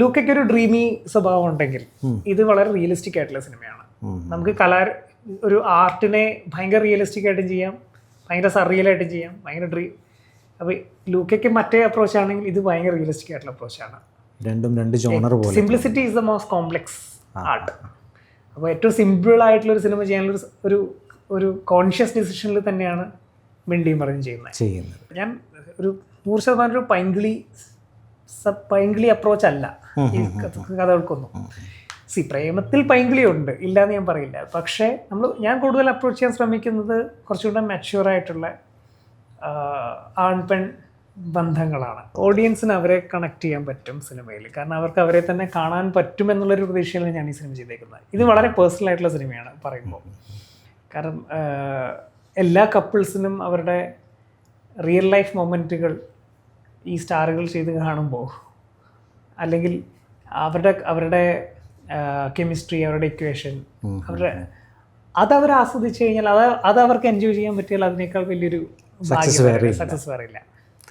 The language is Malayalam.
ലൂക്കയ്ക്ക് ഒരു ഡ്രീമി സ്വഭാവം ഉണ്ടെങ്കിൽ ഇത് വളരെ റിയലിസ്റ്റിക് ആയിട്ടുള്ള സിനിമയാണ്. നമുക്ക് ഒരു ആർട്ടിനെ ഭയങ്കര റിയലിസ്റ്റിക് ആയിട്ടും ചെയ്യാം, ഭയങ്കര സർറിയലായിട്ടും ചെയ്യാം, ഭയങ്കര അപ്പോൾ ലൂക്കയ്ക്ക് മറ്റേ അപ്രോച്ച് ആണെങ്കിൽ ഇത് ഭയങ്കര റിയലിസ്റ്റിക് ആയിട്ടുള്ള അപ്രോച്ചാണ്. രണ്ടും രണ്ട് ജോണർ പോലെ. Simplicity is the most complex art. അപ്പോൾ ഏറ്റവും സിമ്പിൾ ആയിട്ടുള്ള ഒരു സിനിമ ചെയ്യാനുള്ള ഒരു കോൺഷ്യസ് ഡിസിഷനിൽ തന്നെയാണ് മിണ്ടിയും പറഞ്ഞ് ചെയ്യുന്നത്. ഞാൻ ഒരു 100% ഒരു പൈങ്കിളി അപ്രോച്ച് അല്ല ഈ കഥകൾക്കൊന്നും. പ്രേമത്തിൽ പൈങ്കിളിയുണ്ട്, ഇല്ലയെന്ന് ഞാൻ പറയില്ല. പക്ഷേ ഞാൻ കൂടുതൽ അപ്രോച്ച് ചെയ്യാൻ ശ്രമിക്കുന്നത് കുറച്ചുകൂടെ മെച്യൂർ ആയിട്ടുള്ള ആൺപെൺ ബന്ധങ്ങളാണ്. ഓഡിയൻസിന് അവരെ കണക്ട് ചെയ്യാൻ പറ്റും സിനിമയിൽ, കാരണം അവർക്ക് അവരെ തന്നെ കാണാൻ പറ്റും എന്നുള്ളൊരു പ്രതീക്ഷയിലാണ് ഞാൻ ഈ സിനിമ ചെയ്തേക്കുന്നത്. ഇത് വളരെ പേഴ്സണൽ ആയിട്ടുള്ള സിനിമയാണ് പറയുമ്പോൾ. കാരണം എല്ലാ കപ്പിൾസിനും അവരുടെ റിയൽ ലൈഫ് മൊമെൻറ്റുകൾ ഈ സ്റ്റാറുകൾ ചെയ്ത് കാണുമ്പോൾ, അല്ലെങ്കിൽ അവരുടെ കെമിസ്ട്രി, അവരുടെ ഇക്വേഷൻ, അതവർ ആസ്വദിച്ച് കഴിഞ്ഞാൽ അത് അവർക്ക് എൻജോയ് ചെയ്യാൻ പറ്റിയാൽ അതിനേക്കാൾ വലിയൊരു സക്സസ് വേറെ ഇല്ല.